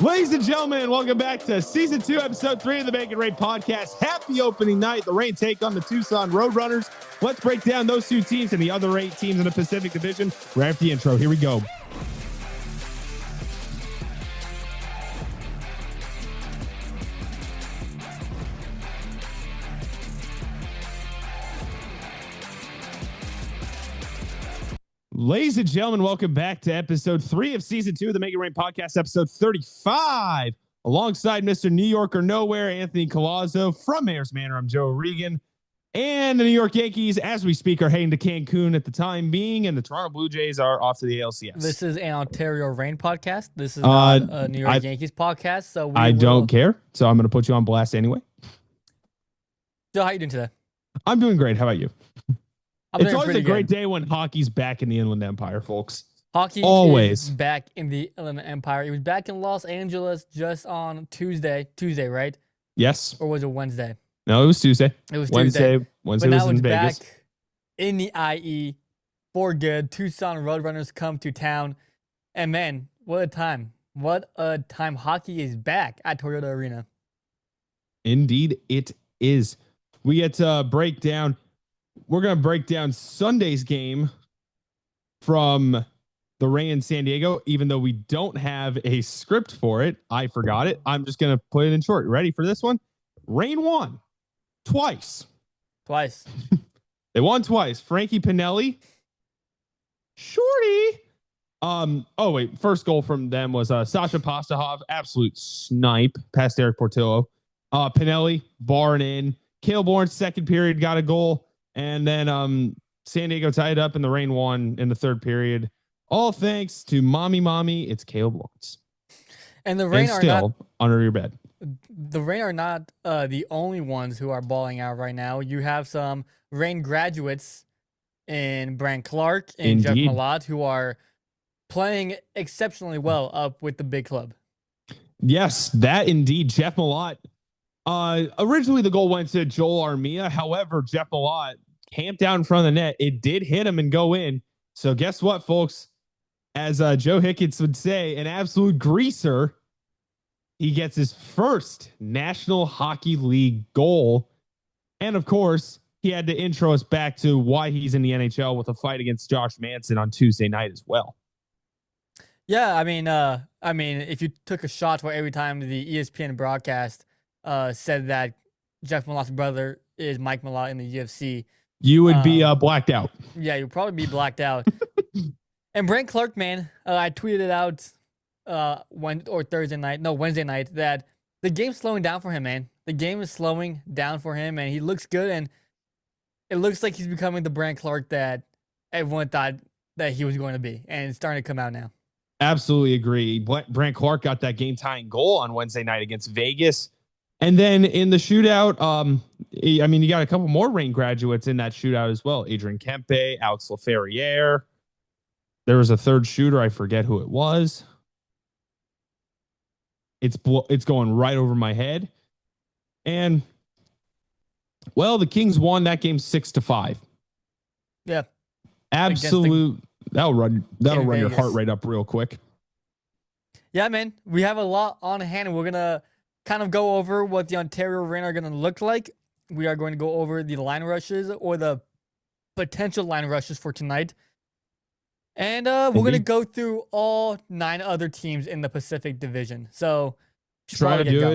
Ladies and gentlemen, welcome back to Season 2, Episode 3 of the Make It Rain podcast. Happy opening night. The Rain take on the Tucson Roadrunners. Let's break down those two teams and the other 8 teams in the Pacific Division right after the intro. Here we go. Ladies and gentlemen, welcome back to episode 3 of season 2 of the Make It Rain podcast, episode 35. Alongside Mr. New Yorker Nowhere, Anthony Collazo. From Mayor's Manor, I'm Joe O'Regan. And the New York Yankees, as we speak, are heading to Cancun at the time being, and the Toronto Blue Jays are off to the ALCS. This is an Ontario Rain podcast. This is not a New York Yankees podcast. So I don't care, so I'm going to put you on blast anyway. Joe, how you doing today? I'm doing great. How about you? It's always a great day when hockey's back in the Inland Empire, folks. Hockey is back in the Inland Empire. It was back in Los Angeles just on Tuesday, right? Yes. Or was it Wednesday? No, it was Tuesday. It was Wednesday. Wednesday but was now in it's Vegas. Back in the IE for good. Tucson Roadrunners come to town. And man, what a time. What a time. Hockey is back at Toyota Arena. Indeed, it is. We get to break down. We're going to break down Sunday's game from the Rain in San Diego, even though we don't have a script for it. I forgot it. I'm just going to put it in short. Ready for this one? Rain won twice. They won twice. Frankie Pinelli. Shorty. Oh, wait. First goal from them was Sasha Pastahov. Absolute snipe past Eric Portillo. Pinelli, barring in. Kaleborn, second period, got a goal. And then San Diego tied up and the Rain won in the third period. All thanks to Mommy. It's Caleb Lawrence. And the Rain are still not under your bed. The Rain are not the only ones who are balling out right now. You have some Rain graduates in Brant Clark and Jeff Malott who are playing exceptionally well up with the big club. Yes, that indeed. Jeff Malott. Originally, the goal went to Joel Armia. However, Jeff Malott camped down in front of the net. It did hit him and go in. So guess what, folks? As Joe Hicketts would say, an absolute greaser. He gets his first National Hockey League goal. And of course, he had to intro us back to why he's in the NHL with a fight against Josh Manson on Tuesday night as well. Yeah, I mean, if you took a shot for every time the ESPN broadcast said that Jeff Malott's brother is Mike Malott in the UFC, you would be blacked out. Yeah, you'd probably be blacked out. And Brant Clark, man, I tweeted it out Wednesday night that the game's slowing down for him, man. The game is slowing down for him, and he looks good, and it looks like he's becoming the Brant Clark that everyone thought that he was going to be, and it's starting to come out now. Absolutely agree. Brant Clark got that game-tying goal on Wednesday night against Vegas. And then in the shootout, you got a couple more Rain graduates in that shootout as well. Adrian Kempe, Alex Laferriere. There was a third shooter. I forget who it was. It's going right over my head. And, well, the Kings won that game 6-5. Yeah. Absolute. That'll run your heart rate up real quick. Yeah, man. We have a lot on hand, and we're going to kind of go over what the Ontario Rain are going to look like. We are going to go over the line rushes or the potential line rushes for tonight. And we're going to go through all 9 other teams in the Pacific Division. So try to do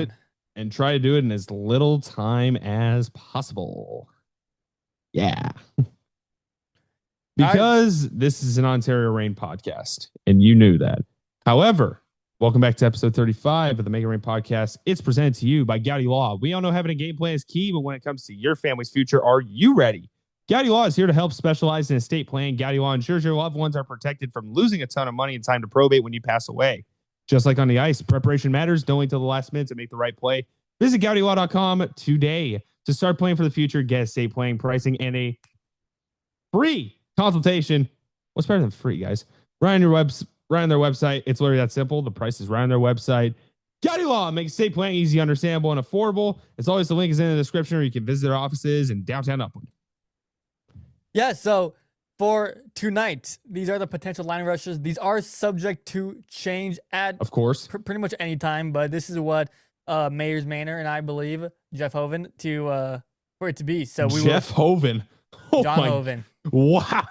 it in as little time as possible. Yeah. Because this is an Ontario Rain podcast, and you knew that. However, welcome back to episode 35 of the Make It Rain podcast. It's presented to you by Gowdy Law. We all know having a game plan is key, but when it comes to your family's future, are you ready? Gowdy Law is here to help specialize in estate planning. Gowdy Law ensures your loved ones are protected from losing a ton of money in time to probate when you pass away. Just like on the ice, preparation matters. Don't wait till the last minute to make the right play. Visit GowdyLaw.com today to start planning for the future. Get estate planning pricing and a free consultation. What's better than free, guys? Right on their website. It's literally that simple. The price is right on their website. Gowdy Law makes estate planning easy, understandable, and affordable. As always, the link is in the description, or you can visit their offices in downtown Upland. Yeah, so For tonight, these are the potential line rushes. These are subject to change at, of course, pretty much any time, but this is what Mayor's Manor and I believe Jeff Hoven for it to be. So we Jeff Hoven. Oh John my, Hoven. wow.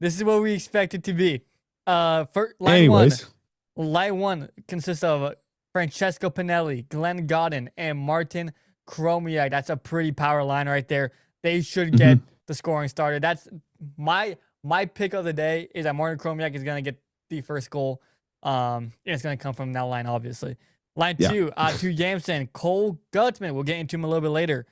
This is what we expect it to be. For line one consists of Francesco Pinelli, Glenn Godden, and Martin Chromiak. That's a pretty power line right there. They should get the scoring started. That's my pick of the day is that Martin Chromiak is going to get the first goal. And it's going to come from that line, obviously. Line two, to Yamson, Cole Guttman. We'll get into him a little bit later.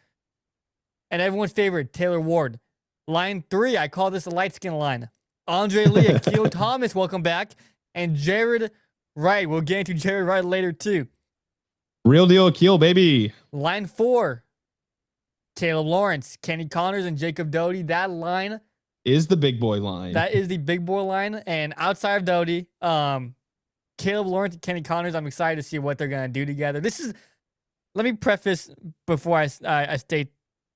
And everyone's favorite, Taylor Ward. Line three, I call this a light skin line. Andre Lee, Keo Thomas, welcome back. And Jared Wright. We'll get into Jared Wright later, too. Real deal, Keel, baby. Line four, Caleb Lawrence, Kenny Connors, and Jacob Doty. That line is the big boy line. That is the big boy line. And outside of Doty, Caleb Lawrence and Kenny Connors, I'm excited to see what they're going to do together. Let me preface before I state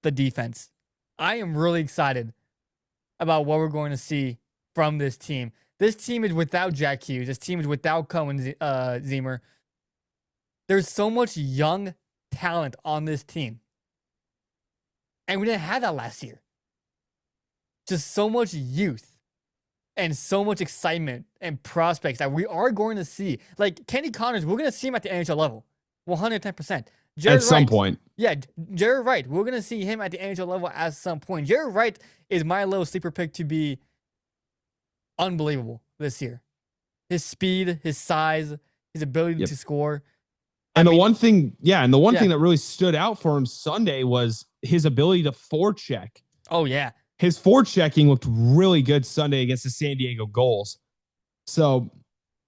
the defense. I am really excited about what we're going to see from this team. This team is without Jack Hughes. This team is without Cohen Zemer. There's so much young talent on this team. And we didn't have that last year. Just so much youth and so much excitement and prospects that we are going to see. Like Kenny Connors, we're going to see him at the NHL level. 110%. At some point. Yeah, Jared Wright. We're going to see him at the NHL level at some point. Jared Wright is my little sleeper pick to be unbelievable this year. His speed, his size, his ability to score. And the one thing that really stood out for him Sunday was his ability to forecheck. Oh, yeah. His forechecking looked really good Sunday against the San Diego Gulls. So,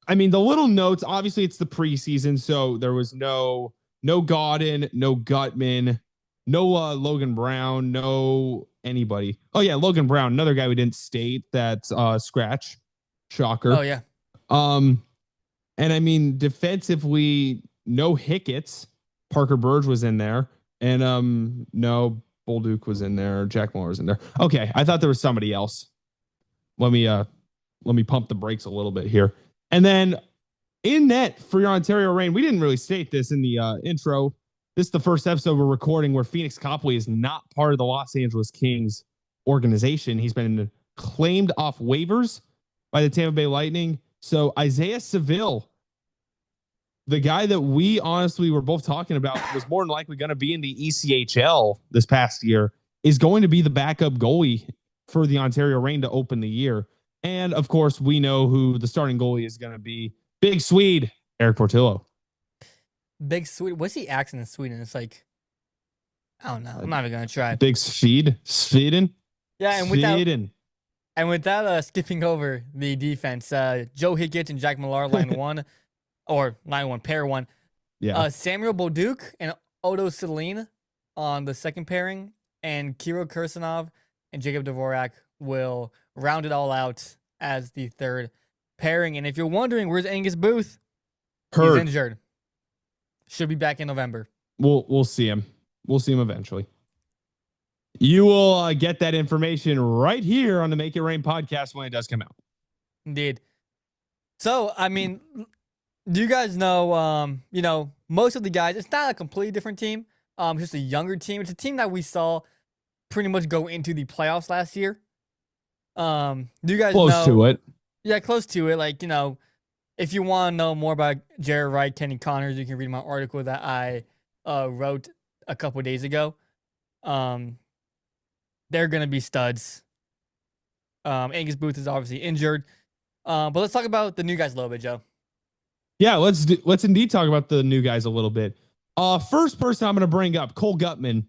I mean, the little notes, obviously it's the preseason, so there was no Godden, no Gutman, no Logan Brown, no anybody. Oh, yeah, Logan Brown, another guy we didn't state, that's Scratch. Shocker. Oh, yeah. And I mean, defensively, no Hickett's. Parker Burge was in there. And no, Bolduc was in there. Jack Moore was in there. Okay, I thought there was somebody else. Let me pump the brakes a little bit here. And then in net for your Ontario Reign, we didn't really state this in the intro. This is the first episode we're recording where Phoenix Copley is not part of the Los Angeles Kings organization. He's been claimed off waivers by the Tampa Bay Lightning. So Isaiah Seville, the guy that we honestly were both talking about was more than likely going to be in the ECHL this past year, is going to be the backup goalie for the Ontario Reign to open the year. And of course, we know who the starting goalie is going to be. Big Swede, Eric Portillo. Big Swede. What's the accent in Sweden? It's like, I don't know. I'm not even going to try. Big Sweden. Yeah, and without skipping over the defense, Joe Higgett and Jack Millar, line one, or line one, pair one. Yeah. Samuel Bolduc and Odo Celine on the second pairing, and Kirill Kirsanov and Jacob Dvorak will round it all out as the third pairing. And if you're wondering, where's Angus Booth? He's injured. Should be back in November. We'll see him. We'll see him eventually. You will get that information right here on the Make It Rain podcast when it does come out. Indeed. So, I mean, do you guys know, most of the guys, it's not a completely different team. It's just a younger team. It's a team that we saw pretty much go into the playoffs last year. Do you guys know? Close to it. Yeah, close to it. Like, if you want to know more about Jared Wright, Kenny Connors, you can read my article that I wrote a couple days ago. They're going to be studs. Angus Booth is obviously injured. But let's talk about the new guys a little bit, Joe. Yeah, let's indeed talk about the new guys a little bit. First person I'm going to bring up, Cole Guttman.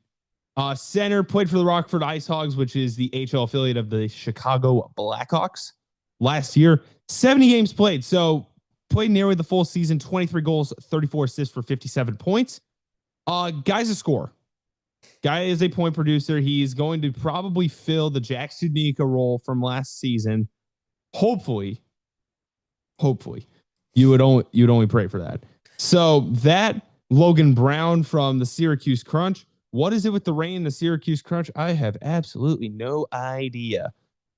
Center, played for the Rockford Ice Hogs, which is the AHL affiliate of the Chicago Blackhawks. Last year, 70 games played. So played nearly the full season, 23 goals, 34 assists for 57 points. Guy's a scorer. Guy is a point producer. He's going to probably fill the Jack Studnicka role from last season. Hopefully. You would only pray for that. So that Logan Brown from the Syracuse Crunch, What is it with the Reign and the Syracuse Crunch? I have absolutely no idea.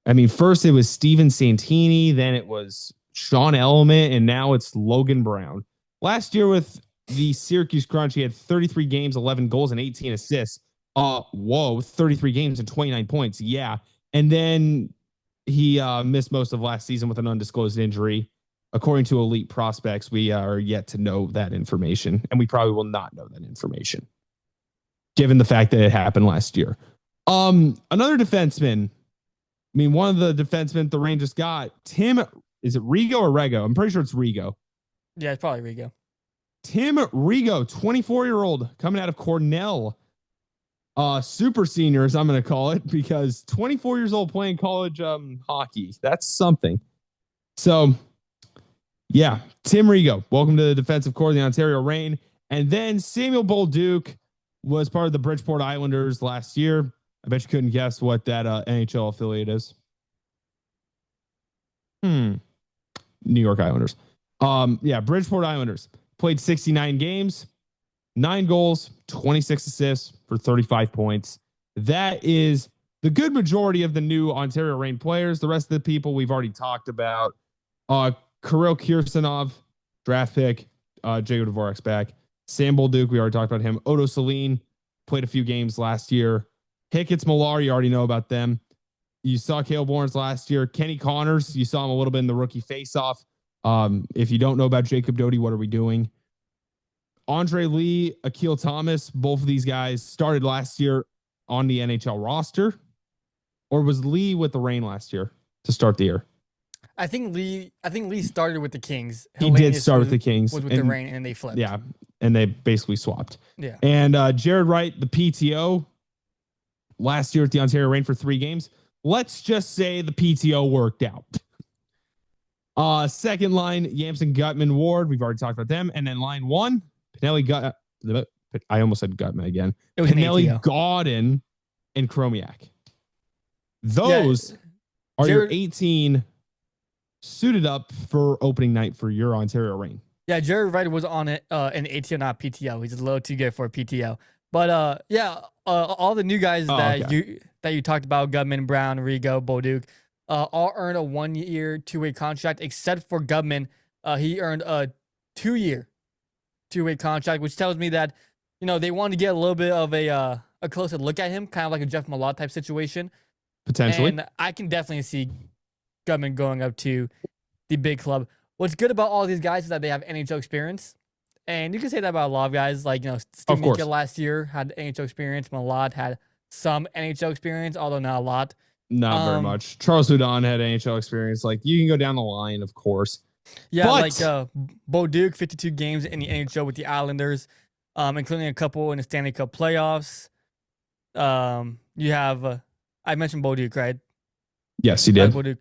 I mean, first it was Steven Santini, then it was Sean Element, and now it's Logan Brown. Last year with the Syracuse Crunch, he had 33 games, 11 goals, and 18 assists. 33 games and 29 points. Yeah. And then he missed most of last season with an undisclosed injury. According to Elite Prospects, we are yet to know that information, and we probably will not know that information, given the fact that it happened last year. Another defenseman, I mean, one of the defensemen the Rangers got, Tim, is it Rigo or Rego? I'm pretty sure it's Rigo. Yeah, it's probably Rigo. Tim Rigo, 24-year-old, coming out of Cornell. Super seniors, I'm going to call it, because 24 years old playing college hockey. That's something. So, yeah, Tim Rigo, welcome to the defensive core of the Ontario Reign. And then Samuel Bolduc was part of the Bridgeport Islanders last year. I bet you couldn't guess what that NHL affiliate is. New York Islanders. Bridgeport Islanders. Played 69 games, 9 goals, 26 assists for 35 points. That is the good majority of the new Ontario Reign players. The rest of the people we've already talked about. Kirill Kirsanov, draft pick. Jacob Dvorak's back. Sam Bolduc, we already talked about him. Odo Celine played a few games last year. Hickett's Millar, you already know about them. You saw Cale Borns last year. Kenny Connors, you saw him a little bit in the rookie faceoff. If you don't know about Jacob Doty, what are we doing? Andre Lee, Akil Thomas, both of these guys started last year on the NHL roster. Or was Lee with the Reign last year to start the year? I think Lee started with the Kings. He did start with the Kings. Was with the Reign, and they flipped. Yeah, and they basically swapped. Yeah. And Jared Wright, the PTO, last year at the Ontario Reign for 3 games. Let's just say the PTO worked out. Second line, Yamson, Gutman, Ward. We've already talked about them. And then line 1, Pinelli, I almost said Gutman again. It was Pinelli, Gaudin, and Chromiak. Those are your 18 suited up for opening night for your Ontario Reign. Yeah, Jared Wright was on an ATO, not PTO. He's a little too good for a PTO. But all the new guys that you talked about, Gutman, Brown, Rigo, Bolduc, all earned a 1-year, 2-way contract, except for Gutman. He earned a 2-year, 2-way contract, which tells me that, they wanted to get a little bit of a closer look at him, kind of like a Jeff Malott type situation. Potentially. And I can definitely see Gutman going up to the big club. What's good about all these guys is that they have NHL experience. And you can say that about a lot of guys. Like, Steve Nika last year had NHL experience. Malott had some NHL experience, although not a lot. Not very much. Charles Hudon had NHL experience. Like, you can go down the line, of course. Yeah, like Bolduc, 52 games in the NHL with the Islanders, including a couple in the Stanley Cup playoffs. You have, I mentioned Bolduc, right? Yes, you did. Bolduc.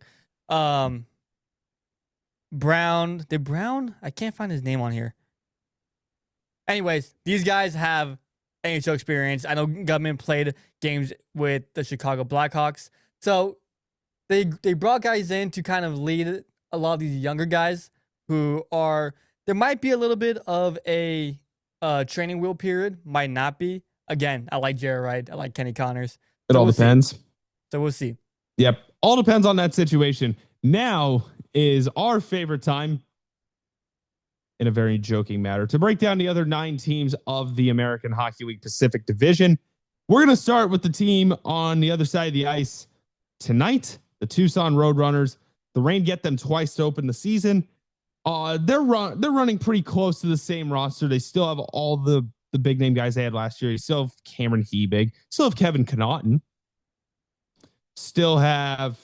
Brown, I can't find his name on here. Anyways, these guys have NHL experience. I know Gutman played games with the Chicago Blackhawks. So they brought guys in to kind of lead a lot of these younger guys who are, there might be a little bit of a training wheel period, might not be. Again, I like Jared Wright. I like Kenny Connors. It all depends. So we'll see. Yep. All depends on that situation. Now is our favorite time, in a very joking matter, to break down the other 9 teams of the American Hockey League Pacific Division. We're going to start with the team on the other side of the ice tonight, the Tucson Roadrunners. The Reign get them twice to open the season. They're running pretty close to the same roster. They still have all the big name guys they had last year. You still have Cameron Hebig, still have Kevin Connaughton, still have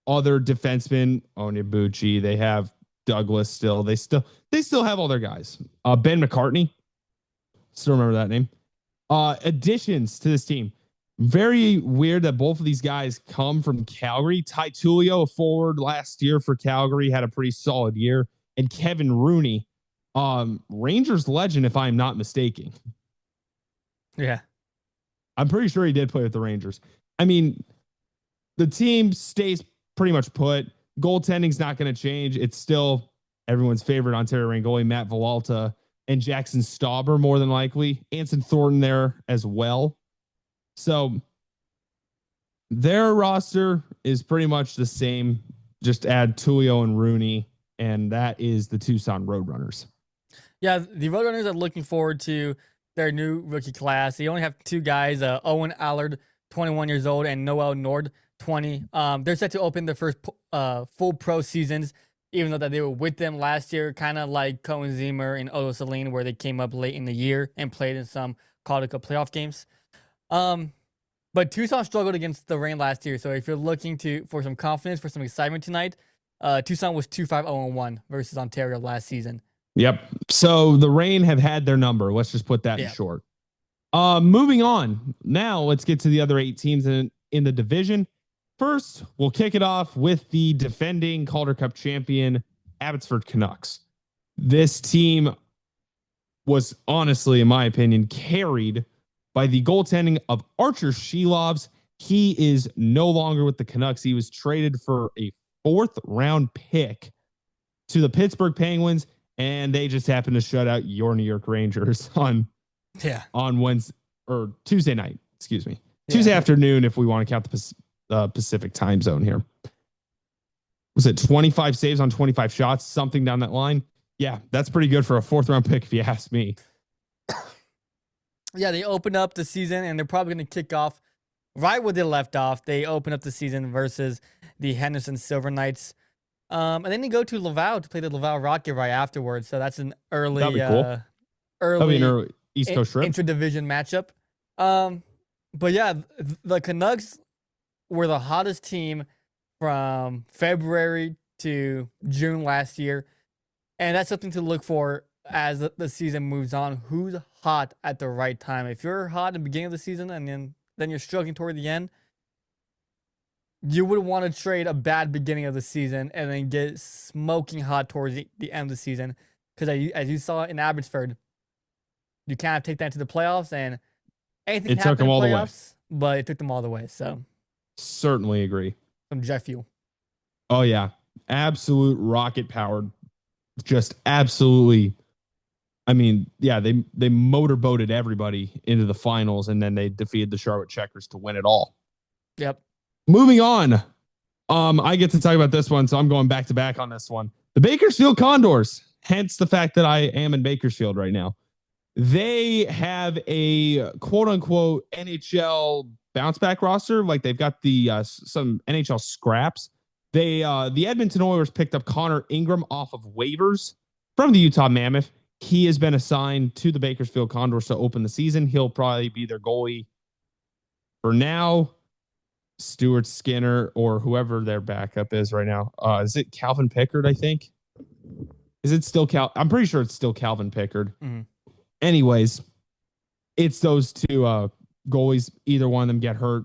other defensemen, Onyebuchi. They have Douglas still. They still have all their guys. Ben McCartney, still remember that name. Additions to this team. Very weird that both of these guys come from Calgary. Ty Tullio, a forward last year for Calgary, had a pretty solid year. And Kevin Rooney, Rangers legend, if I'm not mistaken. Yeah. I'm pretty sure he did play with the Rangers. I mean, the team stays pretty much put. Goaltending's not going to change. It's still everyone's favorite Ontario Reign goalie, Matt Villalta, and Jackson Stauber more than likely. Anson Thornton there as well. So their roster is pretty much the same. Just add Tullio and Rooney, and that is the Tucson Roadrunners. Yeah, the Roadrunners are looking forward to their new rookie class. They only have two guys, Owen Allard, 21 years old, and Noel Nord, 20. They're set to open their first full pro seasons, even though that they were with them last year, kind of like Cohen Zimmer and Odo Celine, where they came up late in the year and played in some Calder Cup playoff games. But Tucson struggled against the Reign last year, so if you're looking for some confidence, for some excitement tonight, Tucson was 2-5-0-1 versus Ontario last season. Yep. So the Reign have had their number. Let's just put that in short. Moving on. Now let's get to the other 8 teams in the division. First, we'll kick it off with the defending Calder Cup champion, Abbotsford Canucks. This team was honestly, in my opinion, carried by the goaltending of Archer Shelovs. He is no longer with the Canucks. He was traded for a 4th-round pick to the Pittsburgh Penguins, and they just happened to shut out your New York Rangers on Wednesday or Tuesday night. Excuse me, Tuesday afternoon, if we want to count the Pacific time zone here. Was it 25 saves on 25 shots, something down that line? Yeah, that's pretty good for a 4th-round pick, if you ask me. Yeah, they opened up the season, and they're probably going to kick off right where they left off. They open up the season versus the Henderson Silver Knights. And then they go to Laval to play the Laval Rocket right afterwards. So that's an early, early East Coast trip, intra-division matchup. But yeah, the Canucks were the hottest team from February to June last year. And that's something to look for as the season moves on. Who's hot at the right time? If you're hot at the beginning of the season and then you're struggling toward the end, you would want to trade a bad beginning of the season and then get smoking hot towards the end of the season. Because as you saw in Abbotsford, you kind of take that to the playoffs, and anything it took them all the way. But it took them all the way. So certainly agree. Some jet fuel. Oh yeah, absolute rocket powered. Just absolutely. I mean, yeah, they motorboated everybody into the finals, and then they defeated the Charlotte Checkers to win it all. Yep. Moving on. I get to talk about this one, so I'm going back to back on this one. The Bakersfield Condors, hence the fact that I am in Bakersfield right now. They have a quote-unquote NHL bounce-back roster. Like, they've got the some NHL scraps. The Edmonton Oilers picked up Connor Ingram off of waivers from the Utah Mammoth. He has been assigned to the Bakersfield Condors to open the season. He'll probably be their goalie for now. Stuart Skinner or whoever their backup is right now. Is it Calvin Pickard, I think? Is it still I'm pretty sure it's still Calvin Pickard. Mm-hmm. Anyways, it's those two goalies. Either one of them get hurt.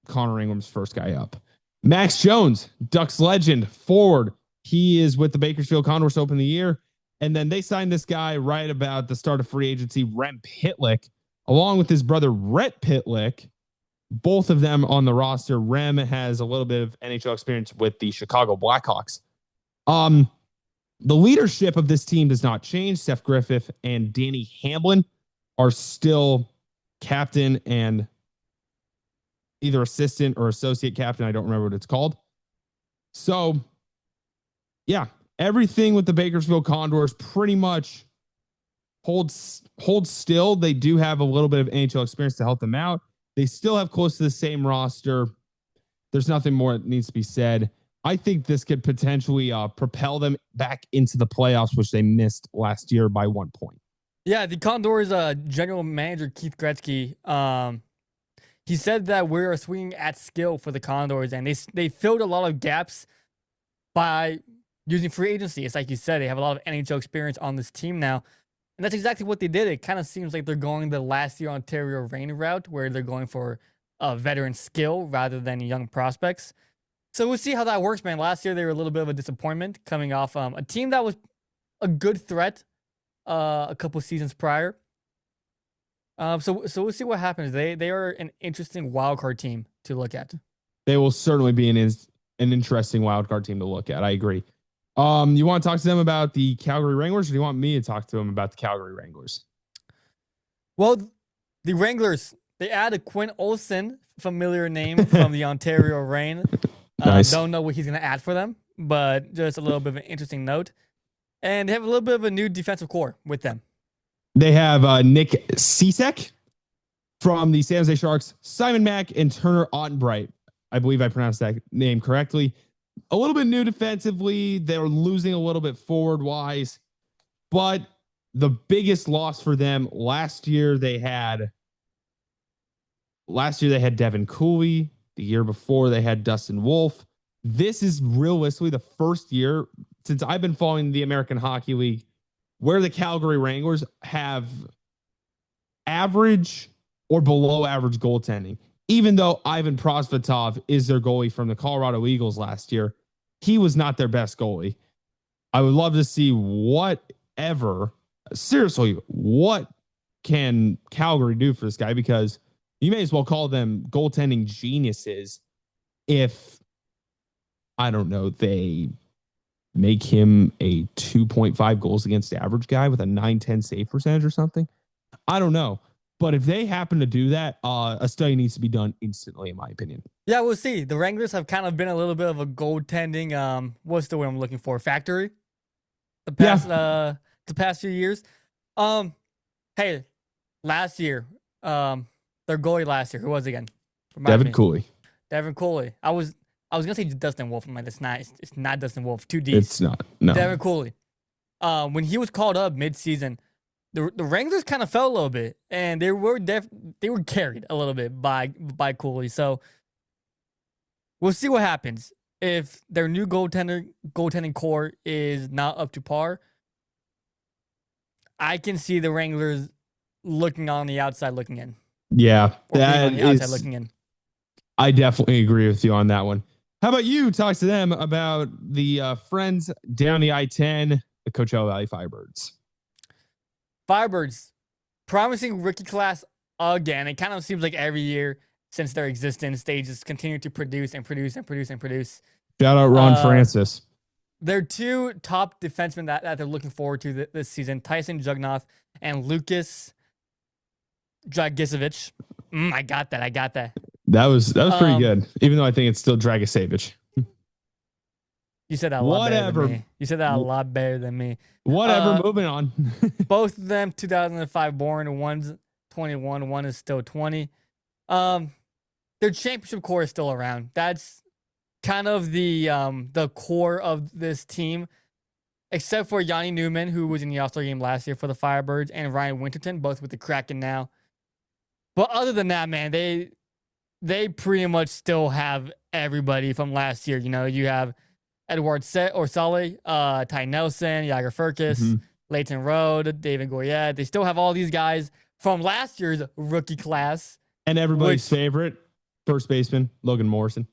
Connor Ingram's first guy up. Max Jones, Ducks legend, forward. He is with the Bakersfield Condors to open the year. And then they signed this guy right about the start of free agency, Rem Pitlick, along with his brother, Rhett Pitlick. Both of them on the roster. Rem has a little bit of NHL experience with the Chicago Blackhawks. The leadership of this team does not change. Seth Griffith and Danny Hamblin are still captain and either assistant or associate captain. I don't remember what it's called. So, yeah, everything with the Bakersfield Condors pretty much holds still. They do have a little bit of NHL experience to help them out. They still have close to the same roster. There's nothing more that needs to be said. I think this could potentially propel them back into the playoffs, which they missed last year by 1 point. Yeah, the Condors general manager, Keith Gretzky, he said that we're swinging at skill for the Condors, and they filled a lot of gaps by using free agency. It's like you said, they have a lot of NHL experience on this team now. And that's exactly what they did. It kind of seems like they're going the last year Ontario Reign route, where they're going for veteran skill rather than young prospects. So we'll see how that works, man. Last year, they were a little bit of a disappointment coming off a team that was a good threat a couple seasons prior. So we'll see what happens. They are an interesting wildcard team to look at. They will certainly be an interesting wildcard team to look at. I agree. You want to talk to them about the Calgary Wranglers, or do you want me to talk to them about the Calgary Wranglers? Well, the Wranglers, they added Quinn Olsen, familiar name from the Ontario Reign. Nice. Don't know what he's going to add for them, but just a little bit of an interesting note. And they have a little bit of a new defensive core with them. They have Nick Cicek from the San Jose Sharks, Simon Mack, and Turner Ottenbright. I believe I pronounced that name correctly. A little bit new defensively. They're losing a little bit forward-wise. But the biggest loss for them last year, they had Devin Cooley. The year before, they had Dustin Wolf. This is realistically the first year since I've been following the American Hockey League where the Calgary Wranglers have average or below average goaltending. Even though Ivan Prosvetov is their goalie from the Colorado Eagles last year, he was not their best goalie. I would love to see what can Calgary do for this guy, because you may as well call them goaltending geniuses if, I don't know, they make him a 2.5 goals against average guy with a 910 save percentage or something. I don't know. But if they happen to do that, a study needs to be done instantly, in my opinion. Yeah, we'll see. The Wranglers have kind of been a little bit of a goaltending, what's the word I'm looking for? Factory? The past few years. Hey, last year, their goalie last year, who was it again? Devin Cooley. Devin Cooley. I was gonna say Dustin Wolf. I'm like, it's not Dustin Wolf. 2 Ds. It's not. No. Devin Cooley. When he was called up mid-season, the Wranglers kind of fell a little bit, and they were carried a little bit by Cooley. So we'll see what happens if their new goaltending core is not up to par. I can see the Wranglers looking on the outside looking in. Yeah, looking in. I definitely agree with you on that one. How about you talk to them about the friends down the I-10, the Coachella Valley Firebirds? Firebirds, promising rookie class again. It kind of seems like every year since their existence, they just continue to produce and produce and produce and produce. Shout out Ron Francis. Their two top defensemen that they're looking forward to this season, Tyson Jugnoth and Lucas Dragicevic. I got that. That was pretty good, even though I think it's still Dragicevic. You said that a lot better than me. You said that a lot better than me. Whatever, moving on. Both of them 2005 born. One's 21, one is still 20. Their championship core is still around. That's kind of the core of this team, except for Yanni Newman, who was in the All-Star game last year for the Firebirds, and Ryan Winterton, both with the Kraken now. But other than that, man, they pretty much still have everybody from last year. You know, you have Edward Orsale, Ty Nelson, Jagger Furcus, Leighton Road, David Goyette. They still have all these guys from last year's rookie class. And everybody's favorite first baseman, Logan Morrison.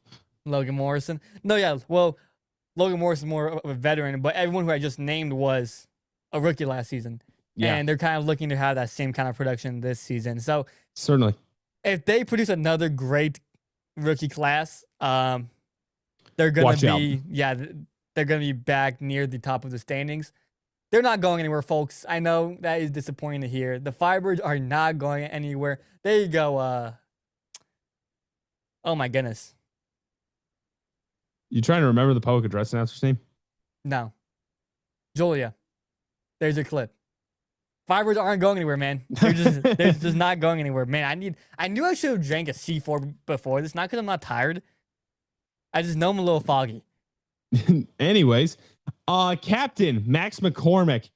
No, yeah. Well, Logan Morrison is more of a veteran, but everyone who I just named was a rookie last season. Yeah. And they're kind of looking to have that same kind of production this season. So certainly, if they produce another great rookie class, they're gonna they're gonna be back near the top of the standings. They're not going anywhere, folks. I know that is disappointing to hear. The Firebirds are not going anywhere. There you go. Oh my goodness. You trying to remember the public address announcer's name? No. Julia. There's your clip. Firebirds aren't going anywhere, man. They're just not going anywhere. Man, I knew I should have drank a C4 before this, not because I'm not tired. I just know I'm a little foggy. Anyways, Captain Max McCormick.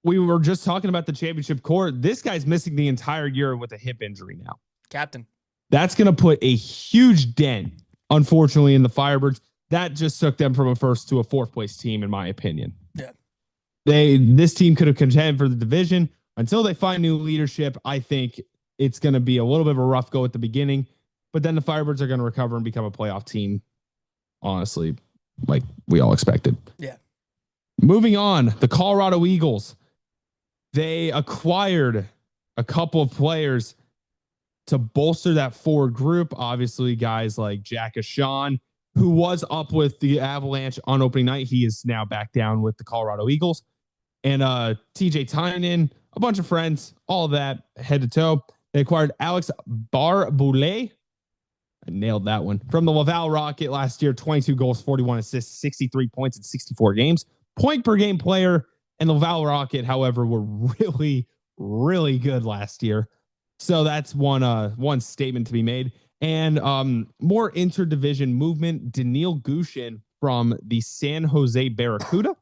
We were just talking about the championship core. This guy's missing the entire year with a hip injury now. Captain. That's going to put a huge dent, unfortunately, in the Firebirds. That just took them from a first to a fourth place team, in my opinion. Yeah. This team could have contended for the division until they find new leadership. I think it's going to be a little bit of a rough go at the beginning, but then the Firebirds are going to recover and become a playoff team. Honestly, like we all expected. Yeah. Moving on, the Colorado Eagles. They acquired a couple of players to bolster that forward group. Obviously, guys like Jack Ashawn who was up with the Avalanche on opening night. He is now back down with the Colorado Eagles. And TJ Tynan, a bunch of friends, all of that head to toe. They acquired Alex Barboulay. I nailed that one. From the Laval Rocket last year, 22 goals, 41 assists, 63 points in 64 games. Point per game player. And the Laval Rocket, however, were really, really good last year. So that's one statement to be made. And more interdivision movement. Daniil Gushin from the San Jose Barracuda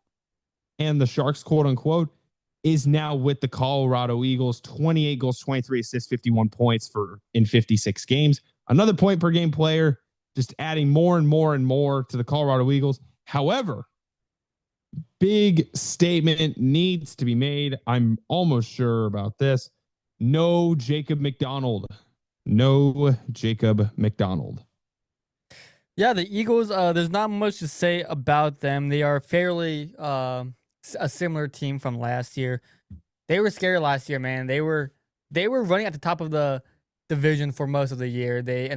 and the Sharks, quote unquote, is now with the Colorado Eagles. 28 goals, 23 assists, 51 points in 56 games. Another point per game player, just adding more and more and more to the Colorado Eagles. However, big statement needs to be made. I'm almost sure about this. No Jacob McDonald. No Jacob McDonald. Yeah, the Eagles, there's not much to say about them. They are fairly a similar team from last year. They were scary last year, man. They were running at the top of the division for most of the year. They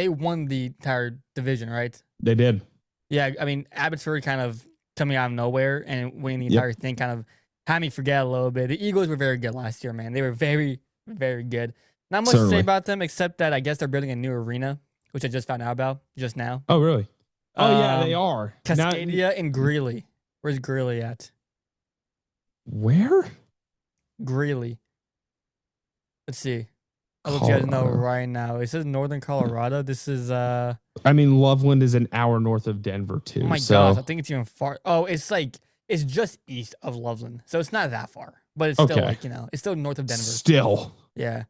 won the entire division, right? They did. Yeah, I mean, Abbotsford kind of coming out of nowhere and winning the entire thing kind of had me forget a little bit. The Eagles were very good last year, man. They were very, very good. Not much to say about them except that I guess they're building a new arena, which I just found out about just now. Oh, really? Oh, yeah, they are. Cascadia and Greeley. Where's Greeley at? Where? Greeley. Let's see. I'll let you guys know right now. It says Northern Colorado. This is I mean, Loveland is an hour north of Denver too. Oh my gosh, I think it's even far. Oh, it's just east of Loveland. So it's not that far. But it's still like, it's still north of Denver. Still. Yeah.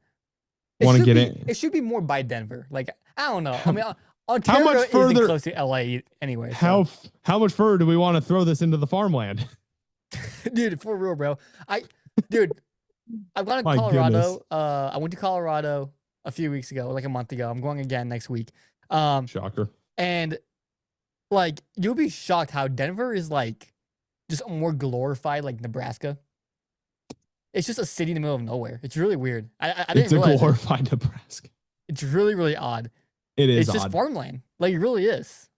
Want to get it? It should be more by Denver. Like, I don't know. I mean, Ontario how much further, isn't close to LA anyway. So. How much further do we want to throw this into the farmland? Dude, for real, bro. I've gone to Colorado. I went to Colorado a few weeks ago, like a month ago. I'm going again next week. Shocker. And like, you'll be shocked how Denver is like just more glorified, like Nebraska. It's just a city in the middle of nowhere. It's really weird. I didn't realize it's a glorified Nebraska. It's really, really odd. It is. It's just farmland. Like, it really is.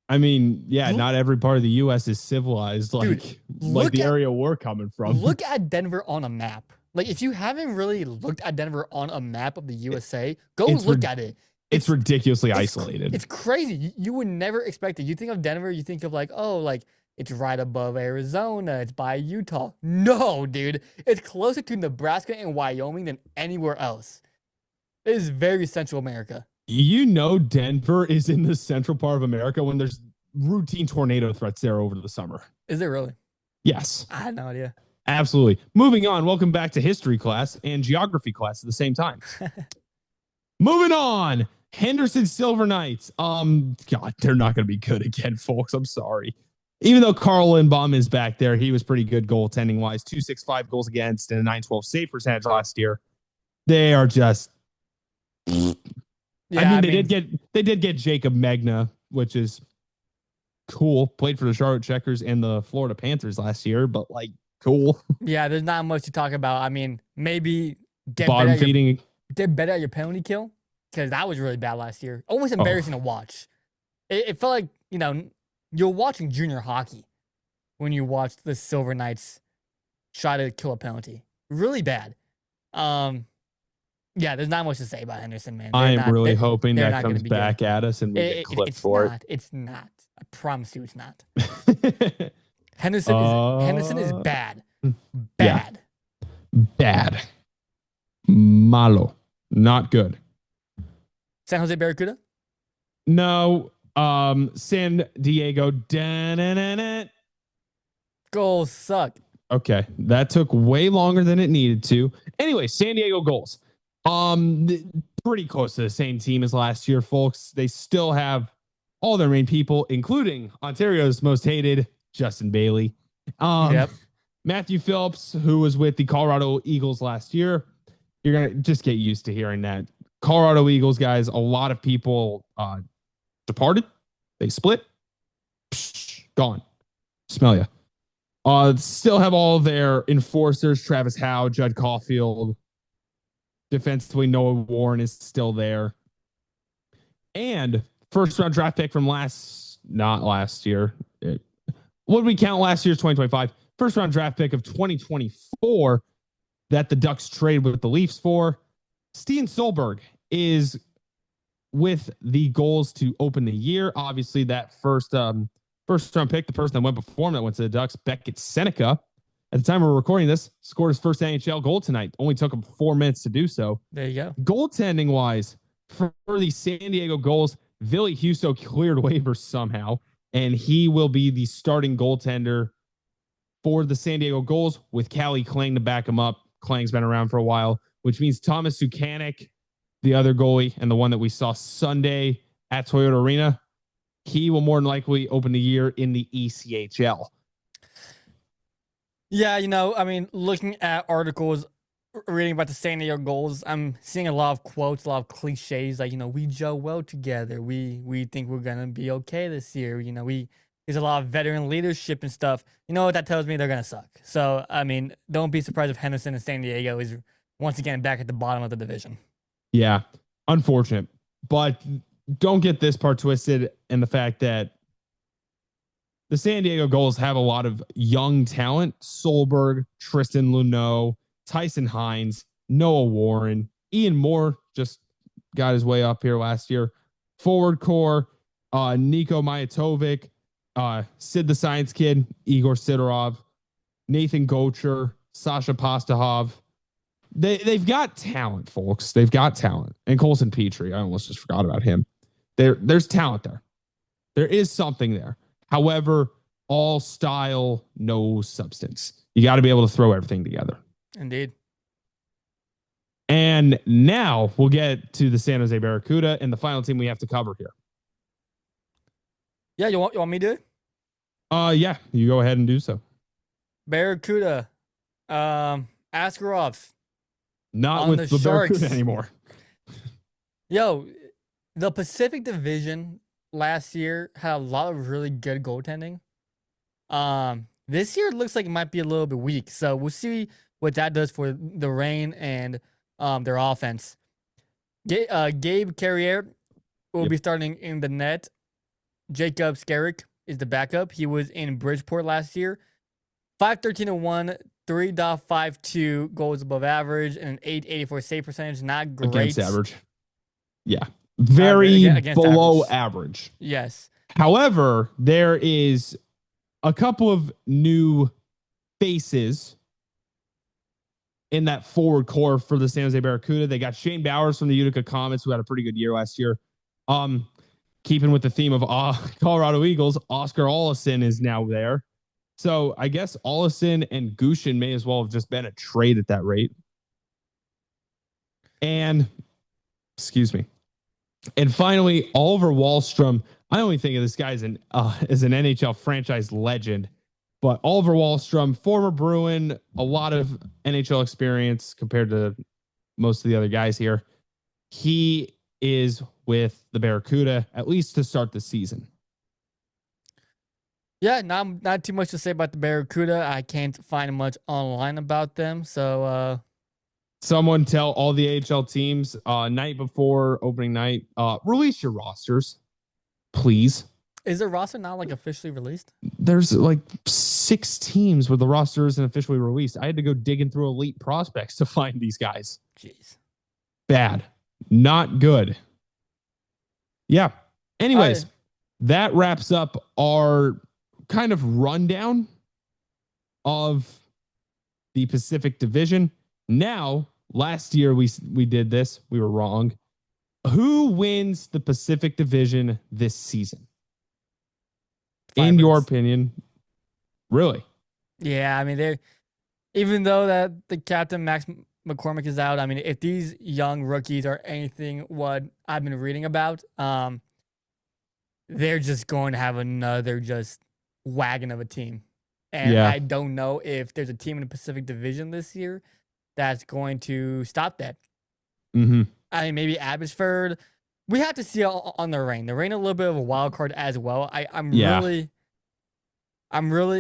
I mean, yeah, not every part of the U.S. is civilized like the area we're coming from. Look at Denver on a map. Like, if you haven't really looked at Denver on a map of the USA, go look at it. It's ridiculously isolated. It's crazy. You would never expect it. You think of Denver, you think of like, oh, like it's right above Arizona. It's by Utah. No, dude. It's closer to Nebraska and Wyoming than anywhere else. It is very Central America. You know, Denver is in the central part of America when there's routine tornado threats there over the summer. Is there really? Yes. I had no idea. Absolutely. Moving on. Welcome back to history class and geography class at the same time. Moving on. Henderson Silver Knights. God, they're not going to be good again, folks. I'm sorry. Even though Carl Lindbaum is back there, he was pretty good goaltending wise. 265 goals against and a 912 save percentage last year. They are just. Yeah, they did get Jacob Magna, which is cool. Played for the Charlotte Checkers and the Florida Panthers last year, but like cool. Yeah, there's not much to talk about. I mean, maybe get better at your penalty kill because that was really bad last year. Almost embarrassing to watch. It felt like you're watching junior hockey when you watch the Silver Knights try to kill a penalty. Really bad. Yeah, there's not much to say about Henderson, man. I'm really hoping that comes back at us and we get clipped for it. It's not. I promise you it's not. Henderson is bad. Bad. Yeah. Bad. Malo. Not good. San Jose Barracuda? No. San Diego. Goals suck. Okay. That took way longer than it needed to. Anyway, San Diego goals. Pretty close to the same team as last year, folks. They still have all their main people, including Ontario's most hated, Justin Bailey. Matthew Phillips, who was with the Colorado Eagles last year. You're going to just get used to hearing that. Colorado Eagles, guys, a lot of people departed. They split. Gone. Smell ya. Still have all their enforcers, Travis Howe, Judd Caulfield. Defensively, Noah Warren is still there. And first round draft pick from not last year. What did we count last year's 2025? First round draft pick of 2024 that the Ducks trade with the Leafs for. Steven Solberg is with the goals to open the year. Obviously, that first round pick, the person that went before him that went to the Ducks, Beckett Seneca, at the time we're recording this, scored his first NHL goal tonight. Only took him 4 minutes to do so. There you go. Goaltending wise, for the San Diego Gulls, Ville Husso cleared waivers somehow, and he will be the starting goaltender for the San Diego Gulls with Callie Klang to back him up. Klang's been around for a while, which means Thomas Sukanik, the other goalie, and the one that we saw Sunday at Toyota Arena, he will more than likely open the year in the ECHL. Yeah, looking at articles, reading about the San Diego Gulls, I'm seeing a lot of quotes, a lot of cliches, like, we gel well together. We think we're going to be okay this year. There's a lot of veteran leadership and stuff. You know what that tells me? They're going to suck. So, don't be surprised if Henderson and San Diego is once again back at the bottom of the division. Yeah, unfortunate. But don't get this part twisted in the fact that the San Diego Gulls have a lot of young talent. Solberg, Tristan Luneau, Tyson Hines, Noah Warren, Ian Moore just got his way up here last year. Forward core, Niko Majatovic, Sid the Science Kid, Igor Sidorov, Nathan Gocher, Sasha Pastahov. They've got talent, folks. They've got talent. And Colson Petrie, I almost just forgot about him. There's talent there. There is something there. However, all style, no substance. You got to be able to throw everything together. Indeed. And now we'll get to the San Jose Barracuda and the final team we have to cover here. Yeah, you want me to do it? Yeah, you go ahead and do so. Barracuda. Askarov. Not with the Barracuda anymore. Yo, the Pacific Division last year had a lot of really good goaltending. This year it looks like it might be a little bit weak. So we'll see what that does for the Reign and their offense. Gabe Carrier will be starting in the net. Jacob Skarek is the backup. He was in Bridgeport last year. 5.13-1, 3.52 goals above average, and an 8.84 save percentage. Not great. Against average. Yeah. Very against below average. Yes. However, there is a couple of new faces in that forward core for the San Jose Barracuda. They got Shane Bowers from the Utica Comets, who had a pretty good year last year. Keeping with the theme of Colorado Eagles, Oscar Olesen is now there. So I guess Olesen and Gushin may as well have just been a trade at that rate. And, excuse me. And finally, Oliver Wahlstrom. I only think of this guy as an NHL franchise legend. But Oliver Wahlstrom, former Bruin, a lot of NHL experience compared to most of the other guys here. He is with the Barracuda, at least to start the season. Yeah, not too much to say about the Barracuda. I can't find much online about them. So someone tell all the AHL teams night before opening night, release your rosters, please. Is the roster not like officially released? There's like 6 teams where the roster isn't officially released. I had to go digging through elite prospects to find these guys. Jeez. Bad. Not good. Yeah. Anyways, that wraps up our kind of rundown of the Pacific Division. Now, last year we did this. We were wrong. Who wins the Pacific Division this season? In your opinion, really? Yeah, I mean, even though that the captain Max McCormick is out, I mean, if these young rookies are anything what I've been reading about, they're just going to have another just wagon of a team. And I don't know if there's a team in the Pacific Division this year that's going to stop that. Mm-hmm. I mean, maybe Abbotsford. We have to see on the Reign. The Reign a little bit of a wild card as well. I'm really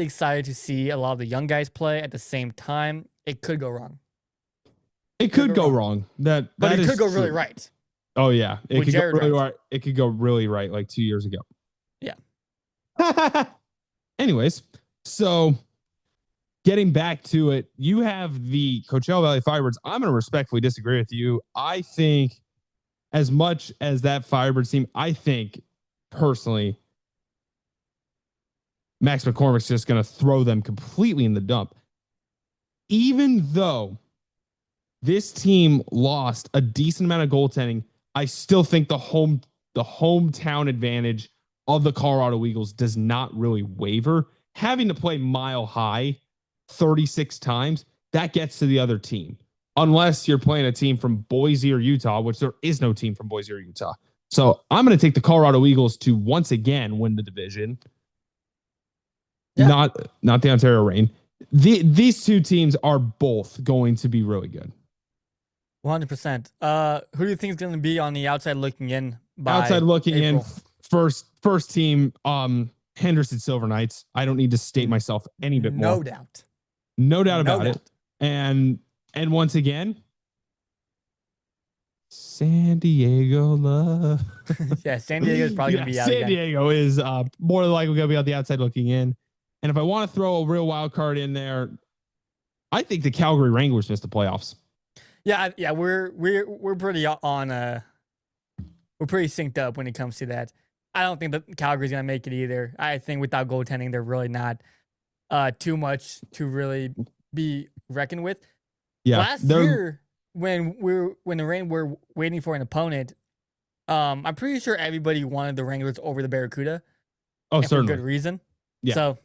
excited to see a lot of the young guys play at the same time. It could go wrong. It could go wrong. But it could go really right. Oh yeah, it With could go Jared really right. right. It could go really right, like 2 years ago. Yeah. Anyways, so getting back to it, you have the Coachella Valley Firebirds. I'm going to respectfully disagree with you. I think, as much as that Firebirds team, I think personally, Max McCormick's just going to throw them completely in the dump. Even though this team lost a decent amount of goaltending, I still think the hometown advantage of the Colorado Eagles does not really waver. Having to play Mile High 36 times, that gets to the other team. Unless you're playing a team from Boise or Utah, which there is no team from Boise or Utah. So I'm going to take the Colorado Eagles to once again win the division. Yeah. Not the Ontario Reign. These two teams are both going to be really good. 100%. Who do you think is going to be on the outside looking in? Outside looking April? in, first team, Henderson Silver Knights. I don't need to state myself any bit more. No doubt about it. And once again, San Diego love. Yeah, San Diego is probably going to be out. San Diego is more than likely going to be on the outside looking in. And if I want to throw a real wild card in there, I think the Calgary Wranglers missed the playoffs. Yeah, we're pretty on. We're pretty synced up when it comes to that. I don't think that Calgary's gonna make it either. I think without goaltending, they're really not too much to really be reckoned with. Yeah, last year when the Reign were waiting for an opponent, I'm pretty sure everybody wanted the Wranglers over the Barracuda. Oh, certainly, for good reason. Yeah, so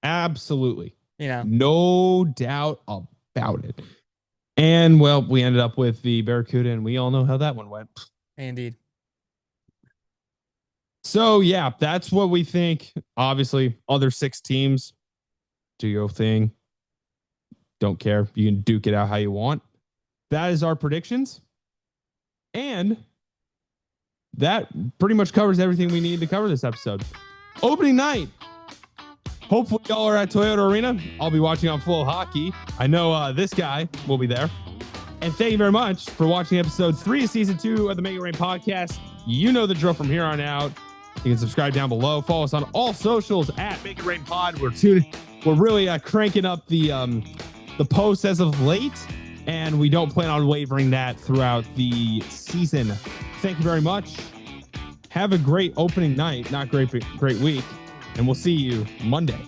absolutely, no doubt about it. And well, we ended up with the Barracuda, and we all know how that one went. Indeed. So yeah, that's what we think. Obviously, other 6 teams, do your thing. Don't care. You can duke it out how you want. That is our predictions. And that pretty much covers everything we need to cover this episode. Opening night. Hopefully y'all are at Toyota Arena. I'll be watching on Full Hockey. I know this guy will be there. And thank you very much for watching episode 3 of season 2 of the Make It Rain podcast. You know the drill from here on out. You can subscribe down below. Follow us on all socials at Make It Rain Pod. We're really cranking up the posts as of late, and we don't plan on wavering that throughout the season. Thank you very much. Have a great opening night, not great week, and we'll see you Monday.